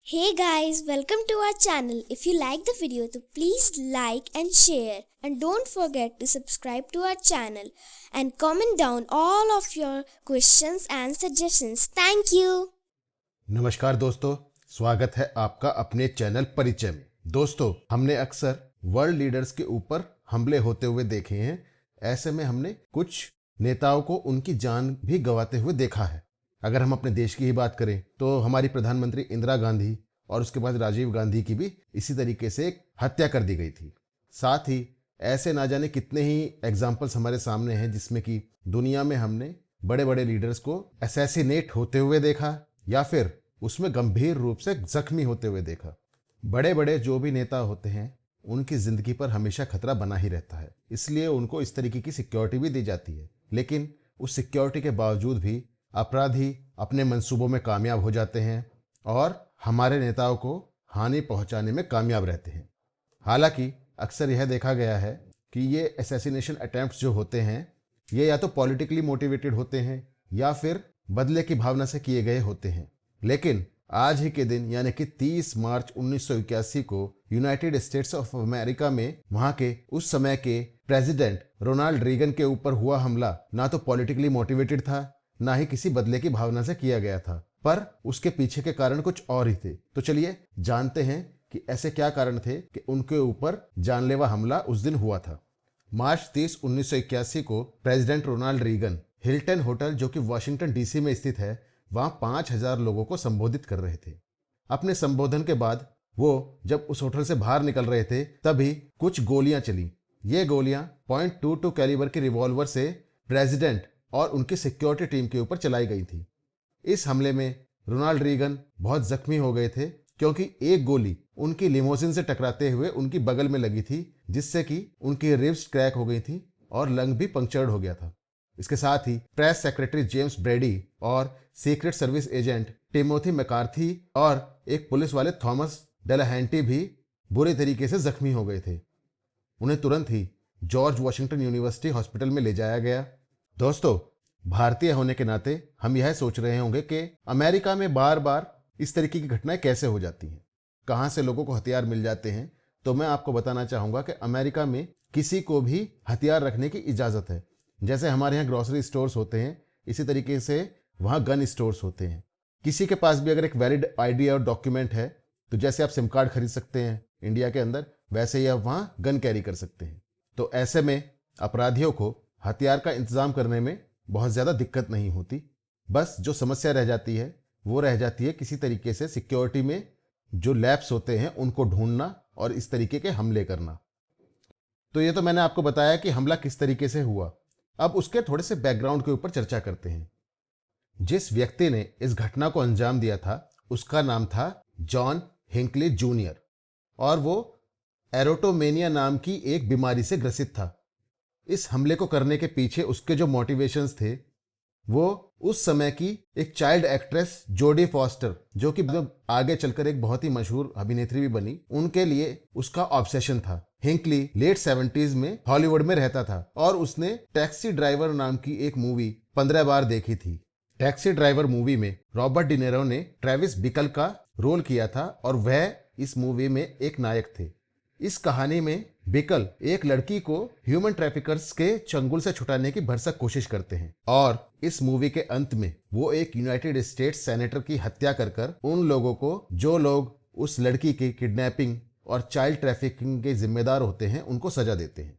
Hey guys, welcome to our channel. If you like the video, तो please like and share, and don't forget to subscribe to our channel and comment down all of your questions and suggestions. Thank you. नमस्कार दोस्तों, स्वागत है आपका अपने channel परिचय में। दोस्तों, हमने अक्सर वर्ल्ड लीडर्स के ऊपर हमले होते हुए देखे हैं। ऐसे में हमने कुछ नेताओं को उनकी जान भी गंवाते हुए देखा है। अगर हम अपने देश की ही बात करें तो हमारी प्रधानमंत्री इंदिरा गांधी और उसके बाद राजीव गांधी की भी इसी तरीके से एक हत्या कर दी गई थी। साथ ही ऐसे ना जाने कितने ही एग्जाम्पल्स हमारे सामने हैं जिसमें कि दुनिया में हमने बड़े बड़े लीडर्स को असैसिनेट होते हुए देखा या फिर उसमें गंभीर रूप से जख्मी होते हुए देखा। बड़े बड़े जो भी नेता होते हैं उनकी जिंदगी पर हमेशा खतरा बना ही रहता है, इसलिए उनको इस तरीके की सिक्योरिटी भी दी जाती है। लेकिन उस सिक्योरिटी के बावजूद भी अपराधी अपने मंसूबों में कामयाब हो जाते हैं और हमारे नेताओं को हानि पहुंचाने में कामयाब रहते हैं। हालांकि अक्सर यह देखा गया है कि ये असैसिनेशन अटेम्प्ट्स जो होते हैं ये या तो पॉलिटिकली मोटिवेटेड होते हैं या फिर बदले की भावना से किए गए होते हैं। लेकिन आज ही के दिन यानी कि 30 मार्च 1981 को यूनाइटेड स्टेट्स ऑफ अमेरिका में वहां के उस समय के प्रेसिडेंट रोनाल्ड रीगन के ऊपर हुआ हमला ना तो पॉलिटिकली मोटिवेटेड था, ना ही किसी बदले की भावना से किया गया था, पर उसके पीछे के कारण कुछ और ही थे। तो चलिए जानते हैं कि ऐसे क्या कारण थे कि उनके ऊपर जानलेवा हमला उस दिन हुआ था। मार्च 30, 1981 को president Ronald Reagan Hilton hotel जो कि वाशिंगटन डीसी में स्थित है वहां 5000 लोगों को संबोधित कर रहे थे। अपने संबोधन के बाद वो जब उस होटल से बाहर निकल रहे थे तभी कुछ गोलियां चली। ये गोलियां .22 कैलिबर के रिवॉल्वर से प्रेसिडेंट और उनकी सिक्योरिटी टीम के ऊपर चलाई गई थी। इस हमले में रोनाल्ड रीगन बहुत जख्मी हो गए थे क्योंकि एक गोली उनकी लिमोजिन से टकराते हुए उनकी बगल में लगी थी, जिससे कि उनकी रिब्स क्रैक हो गई थी और लंग भी पंक्चर्ड हो गया था। इसके साथ ही प्रेस सेक्रेटरी जेम्स ब्रेडी और secret service agent Timothy McCarthy और एक पुलिस वाले थॉमस डेलाहैंटी भी बुरी तरीके से जख्मी हो गए थे। उन्हें तुरंत ही जॉर्ज वॉशिंगटन यूनिवर्सिटी हॉस्पिटल में ले जाया गया। दोस्तों, भारतीय होने के नाते हम यह सोच रहे होंगे कि अमेरिका में बार बार इस तरीके की घटनाएं कैसे हो जाती हैं, कहाँ से लोगों को हथियार मिल जाते हैं। तो मैं आपको बताना चाहूँगा कि अमेरिका में किसी को भी हथियार रखने की इजाज़त है। जैसे हमारे यहाँ ग्रॉसरी स्टोर्स होते हैं, इसी तरीके से वहाँ गन स्टोर्स होते हैं। किसी के पास भी अगर एक वैलिड आईडी और डॉक्यूमेंट है तो जैसे आप सिम कार्ड खरीद सकते हैं इंडिया के अंदर, वैसे ही आप वहाँ गन कैरी कर सकते हैं। तो ऐसे में अपराधियों को हथियार का इंतज़ाम करने में बहुत ज़्यादा दिक्कत नहीं होती। बस जो समस्या रह जाती है वो रह जाती है किसी तरीके से सिक्योरिटी में जो लैप्स होते हैं उनको ढूंढना और इस तरीके के हमले करना। तो ये तो मैंने आपको बताया कि हमला किस तरीके से हुआ। अब उसके थोड़े से बैकग्राउंड के ऊपर चर्चा करते हैं। जिस व्यक्ति ने इस घटना को अंजाम दिया था उसका नाम था जॉन हिंकली जूनियर और वो एरोटोमेनिया नाम की एक बीमारी से ग्रसित था। इस हमले को करने के पीछे उसके जो मोटिवेशंस थे वो उस समय की एक चाइल्ड एक्ट्रेस जोडी फॉस्टर, जो कि आगे चलकर एक बहुत ही मशहूर अभिनेत्री भी बनी, उनके लिए उसका ऑब्सेशन था। हिंकली लेट 70s में हॉलीवुड में रहता था और उसने टैक्सी ड्राइवर नाम की एक मूवी 15 बार देखी थी। टैक्सी ड्राइवर मूवी में रॉबर्ट डिनेरो ने ट्रेविस बिकल का रोल किया था और वह इस मूवी में एक नायक थे। इस कहानी में बिकल एक लड़की को ह्यूमन ट्रैफिकर्स के चंगुल से छुटाने की भरसक कोशिश करते हैं और इस मूवी के अंत में वो एक यूनाइटेड स्टेट्स सेनेटर की हत्या कर उन लोगों को जो लोग उस लड़की की किडनैपिंग और चाइल्ड ट्रैफिकिंग के जिम्मेदार होते हैं उनको सजा देते हैं।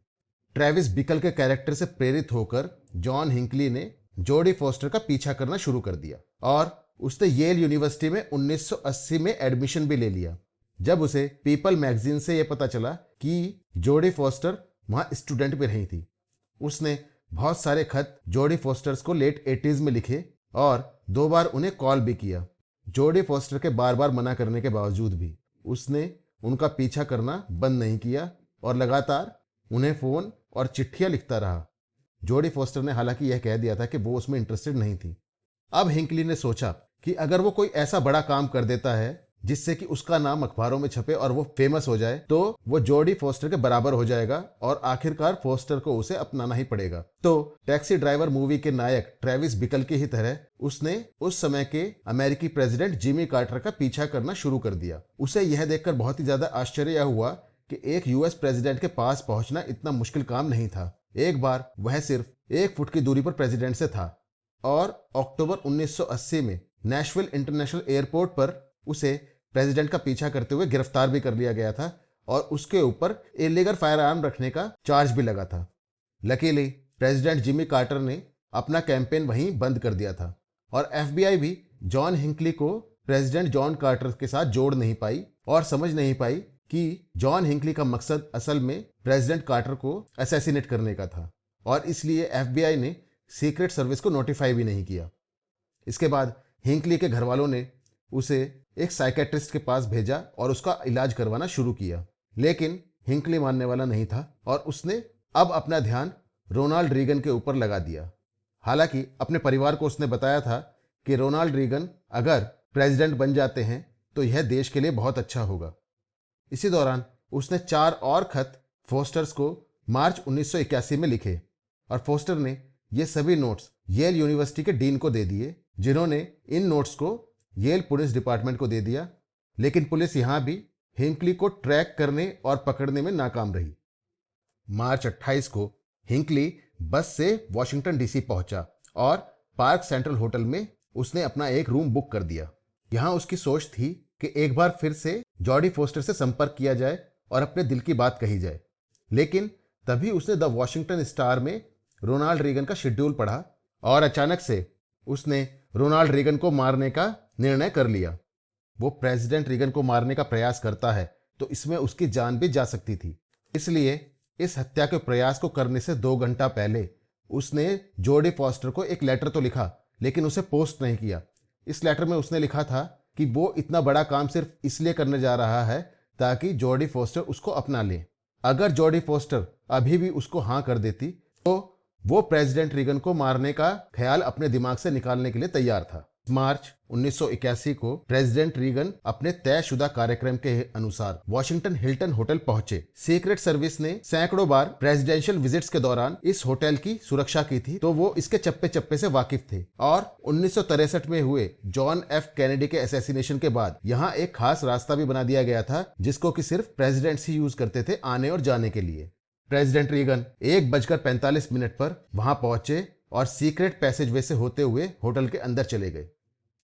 ट्रेविस बिकल के कैरेक्टर से प्रेरित होकर जॉन हिंकली ने जोडी फॉस्टर का पीछा करना शुरू कर दिया और उसने येल यूनिवर्सिटी में 1980 में एडमिशन भी ले लिया। जब उसे पीपल मैगजीन से यह पता चला कि जोडी फॉस्टर वहां स्टूडेंट भी रही थी, उसने बहुत सारे खत जोडी फॉस्टर्स को लेट 80s में लिखे और 2 बार उन्हें कॉल भी किया। जोडी फॉस्टर के बार बार मना करने के बावजूद भी उसने उनका पीछा करना बंद नहीं किया और लगातार उन्हें फ़ोन और चिट्ठियां लिखता रहा। जोडी फॉस्टर ने हालांकि यह कह दिया था कि वो उसमें इंटरेस्टेड नहीं थी। अब हिंकली ने सोचा कि अगर वो कोई ऐसा बड़ा काम कर देता है जिससे कि उसका नाम अखबारों में छपे और वो फेमस हो जाए, तो वो जॉडी फॉस्टर के बराबर हो जाएगा और आखिरकार फॉस्टर को उसे अपनाना ही पड़ेगा। तो टैक्सी ड्राइवर मूवी के नायक ट्रेविस बिकल की ही तरह उसने उस समय के अमेरिकी प्रेसिडेंट जिमी कार्टर का पीछा करना शुरू कर दिया। उसे यह देखकर बहुत ही ज्यादा आश्चर्य हुआ कि एक यूएस प्रेसिडेंट के पास पहुंचना इतना मुश्किल काम नहीं था। एक बार वह सिर्फ 1 फुट की दूरी पर प्रेसिडेंट से था और अक्टूबर 1980 में नेशविल इंटरनेशनल एयरपोर्ट पर उसे प्रेसिडेंट का पीछा करते हुए गिरफ्तार भी कर लिया गया था और उसके ऊपर इलीगल फायर आर्म रखने का चार्ज भी लगा था। लकीली प्रेसिडेंट जिमी कार्टर ने अपना कैंपेन वहीं बंद कर दिया था और एफबीआई भी जॉन हिंकली को प्रेसिडेंट जॉन कार्टर के साथ जोड़ नहीं पाई और समझ नहीं पाई कि जॉन हिंकली का मकसद असल में प्रेसिडेंट कार्टर को असैसिनेट करने का था और इसलिए एफबीआई ने सीक्रेट सर्विस को नोटिफाई भी नहीं किया। इसके बाद हिंकली के घर वालों ने उसे एक साइकेट्रिस्ट के पास भेजा और उसका इलाज करवाना शुरू किया, लेकिन हिंकली मानने वाला नहीं था और उसने अब अपना ध्यान रोनाल्ड रीगन के ऊपर लगा दिया। हालांकि अपने परिवार को उसने बताया था कि रोनाल्ड रीगन अगर प्रेसिडेंट बन जाते हैं तो यह देश के लिए बहुत अच्छा होगा। इसी दौरान उसने 4 और खत फोस्टर्स को मार्च 1981 में लिखे और फोस्टर ने ये सभी नोट्स येल यूनिवर्सिटी के डीन को दे दिए, जिन्होंने इन नोट्स को येल पुलिस डिपार्टमेंट को दे दिया। लेकिन पुलिस यहां भी हिंकली को ट्रैक करने और पकड़ने में नाकाम रही। मार्च 28 को हिंकली बस से वॉशिंगटन डीसी पहुंचा और पार्क सेंट्रल होटल में उसने अपना एक रूम बुक कर दिया। यहां उसकी सोच थी कि एक बार फिर से जॉडी फोस्टर से संपर्क किया जाए और अपने दिल की बात कही जाए। लेकिन तभी उसने द वॉशिंगटन स्टार में रोनाल्ड रीगन का शेड्यूल पढ़ा और अचानक से उसने रोनाल्ड रीगन को मारने का निर्णय कर लिया। वो प्रेसिडेंट रीगन को मारने का प्रयास करता है तो इसमें उसकी जान भी जा सकती थी, इसलिए इस हत्या के प्रयास को करने से 2 घंटा पहले उसने जॉडी फॉस्टर को एक लेटर तो लिखा, लेकिन उसे पोस्ट नहीं किया। इस लेटर में उसने लिखा था कि वो इतना बड़ा काम सिर्फ इसलिए करने जा रहा है ताकि जॉडी फॉस्टर उसको अपना ले। अगर जॉडी फॉस्टर अभी भी उसको हाँ कर देती तो वो प्रेसिडेंट रीगन को मारने का ख्याल अपने दिमाग से निकालने के लिए तैयार था। मार्च 1981 को प्रेसिडेंट रीगन अपने तयशुदा कार्यक्रम के अनुसार वॉशिंगटन हिल्टन होटल पहुंचे। सीक्रेट सर्विस ने सैकड़ों बार प्रेसिडेंशियल विजिट्स के दौरान इस होटल की सुरक्षा की थी, तो वो इसके चप्पे चप्पे से वाकिफ थे। और 1963 में हुए जॉन एफ कैनेडी के असैसिनेशन के बाद यहाँ एक खास रास्ता भी बना दिया गया था जिसको कि सिर्फ प्रेसिडेंट्स ही यूज करते थे आने और जाने के लिए। प्रेसिडेंट रीगन 1:45 पर वहां पहुंचे और सीक्रेट पैसेजवे से होते हुए होटल के अंदर चले गए।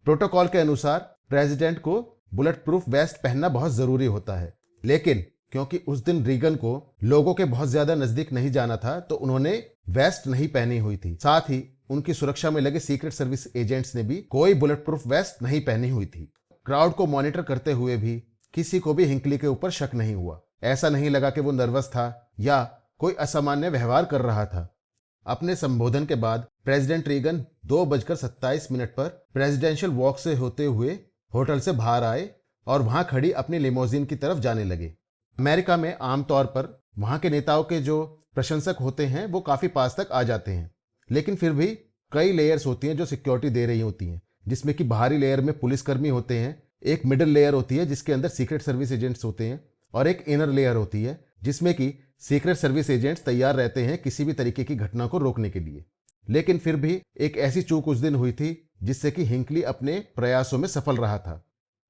प्रोटोकॉल के अनुसार प्रेसिडेंट को बुलेट प्रूफ वेस्ट पहनना बहुत जरूरी होता है, लेकिन क्योंकि उस दिन रीगन को लोगों के बहुत ज्यादा नजदीक नहीं जाना था तो उन्होंने वेस्ट नहीं पहनी हुई थी। साथ ही उनकी सुरक्षा में लगे सीक्रेट सर्विस एजेंट्स ने भी कोई बुलेट प्रूफ वेस्ट नहीं पहनी हुई थी। क्राउड को मॉनिटर करते हुए भी किसी को भी हिंकली के ऊपर शक नहीं हुआ। ऐसा नहीं लगा कि वो नर्वस था या कोई असामान्य व्यवहार कर रहा था। अपने संबोधन के बाद प्रेसिडेंट रीगन 2:27 पर प्रेसिडेंशियल वॉक से होते हुए होटल से बाहर आए और वहां खड़ी अपनी लिमोजिन की तरफ जाने लगे। अमेरिका में आमतौर पर वहां के नेताओं के जो प्रशंसक होते हैं वो काफी पास तक आ जाते हैं, लेकिन फिर भी कई लेयर्स होती हैं जो सिक्योरिटी दे रही होती हैं, जिसमें कि बाहरी लेयर में पुलिसकर्मी होते हैं, एक मिडिल लेयर होती है जिसके अंदर सीक्रेट सर्विस एजेंट्स होते हैं और एक इनर लेयर होती है जिसमें कि सीक्रेट सर्विस एजेंट्स तैयार रहते हैं किसी भी तरीके की घटना को रोकने के लिए। लेकिन फिर भी एक ऐसी चूक उस दिन हुई थी जिससे कि हिंकली अपने प्रयासों में सफल रहा था।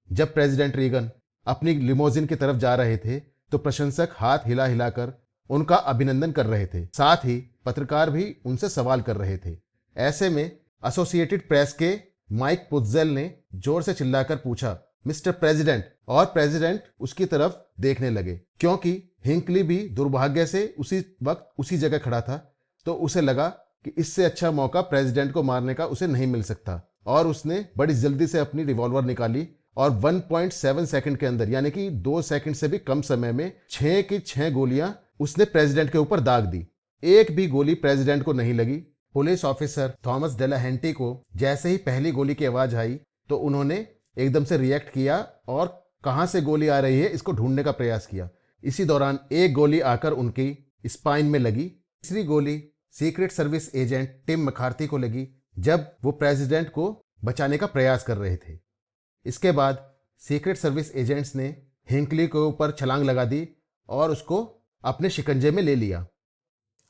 जब प्रेसिडेंट रीगन अपनी लिमोजिन की तरफ जा रहे थे तो प्रशंसक हाथ हिला हिलाकर उनका अभिनंदन कर रहे थे, साथ ही पत्रकार भी उनसे सवाल कर रहे थे। ऐसे में एसोसिएटेड प्रेस के माइक पुत्जेल ने जोर से चिल्लाकर पूछा, मिस्टर प्रेसिडेंट, और प्रेसिडेंट उसकी तरफ देखने लगे। क्योंकि हिंकली भी दुर्भाग्य से उसी वक्त उसी जगह खड़ा था तो उसे लगा कि इससे अच्छा मौका प्रेसिडेंट को मारने का उसे नहीं मिल सकता और उसने बड़ी जल्दी से अपनी रिवॉल्वर निकाली और 1.7 सेकंड के अंदर, यानी कि 2 सेकंड से भी कम समय में 6 की 6 गोलियां उसने प्रेसिडेंट के ऊपर दाग दी। एक भी गोली प्रेसिडेंट को नहीं लगी। पुलिस ऑफिसर थॉमस डेलाहेंटी को जैसे ही पहली गोली की आवाज आई तो उन्होंने एकदम से रिएक्ट किया और कहां से गोली आ रही है इसको ढूंढने का प्रयास किया। इसी दौरान एक गोली आकर उनकी स्पाइन में लगी। तीसरी गोली secret service agent Tim McCarthy को लगी जब वो प्रेसिडेंट को बचाने का प्रयास कर रहे थे। इसके बाद सीक्रेट सर्विस एजेंट्स ने हिंकली के ऊपर छलांग लगा दी और उसको अपने शिकंजे में ले लिया।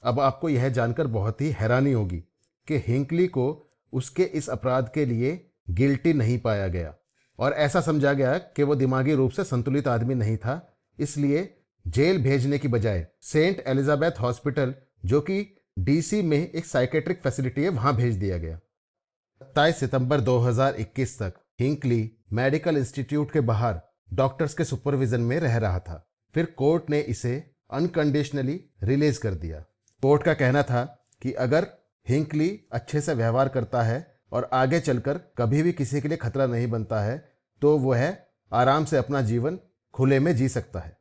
अब आपको यह जानकर बहुत ही हैरानी होगी कि हिंकली को उसके इस अपराध के लिए गिल्टी नहीं पाया गया और ऐसा समझा गया कि वो दिमागी रूप से संतुलित आदमी नहीं था, इसलिए जेल भेजने की बजाय सेंट एलिजाबेथ हॉस्पिटल, जो कि डीसी में एक साइकेट्रिक फैसिलिटी है, वहां भेज दिया गया। 27 सितंबर 2021 तक हिंकली मेडिकल इंस्टीट्यूट के बाहर डॉक्टर्स के सुपरविजन में रह रहा था। फिर कोर्ट ने इसे अनकंडीशनली रिलीज कर दिया। कोर्ट का कहना था कि अगर हिंकली अच्छे से व्यवहार करता है और आगे चलकर कभी भी किसी के लिए खतरा नहीं बनता है तो वह आराम से अपना जीवन खुले में जी सकता है।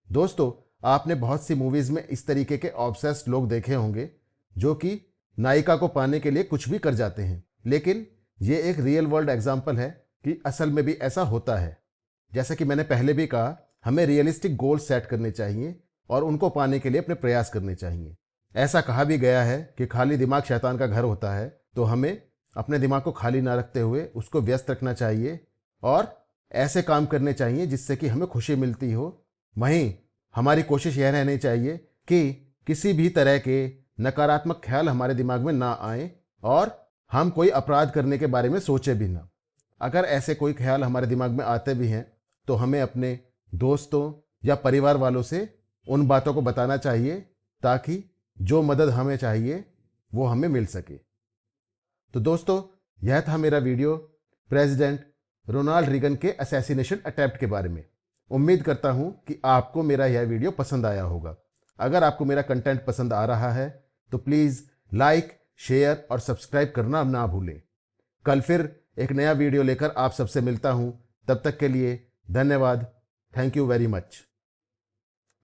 दोस्तों, आपने बहुत सी मूवीज में इस तरीके के ऑब्सेस्ड लोग देखे होंगे जो कि नायिका को पाने के लिए कुछ भी कर जाते हैं, लेकिन ये एक रियल वर्ल्ड एग्जाम्पल है कि असल में भी ऐसा होता है। जैसा कि मैंने पहले भी कहा, हमें रियलिस्टिक गोल सेट करने चाहिए और उनको पाने के लिए अपने प्रयास करने चाहिए। ऐसा कहा भी गया है कि खाली दिमाग शैतान का घर होता है, तो हमें अपने दिमाग को खाली ना रखते हुए उसको व्यस्त रखना चाहिए और ऐसे काम करने चाहिए जिससे कि हमें खुशी मिलती हो। वहीं हमारी कोशिश यह रहनी चाहिए कि किसी भी तरह के नकारात्मक ख्याल हमारे दिमाग में ना आए और हम कोई अपराध करने के बारे में सोचे भी ना। अगर ऐसे कोई ख्याल हमारे दिमाग में आते भी हैं तो हमें अपने दोस्तों या परिवार वालों से उन बातों को बताना चाहिए ताकि जो मदद हमें चाहिए वो हमें मिल सके। तो दोस्तों, यह था मेरा वीडियो प्रेसिडेंट रोनाल्ड रीगन के असैसिनेशन अटेम्प्ट के बारे में। उम्मीद करता हूं कि आपको मेरा यह वीडियो पसंद आया होगा। अगर आपको मेरा कंटेंट पसंद आ रहा है तो प्लीज़ लाइक, शेयर और सब्सक्राइब करना ना भूलें। कल फिर एक नया वीडियो लेकर आप सबसे मिलता हूं। तब तक के लिए धन्यवाद। Thank you very much.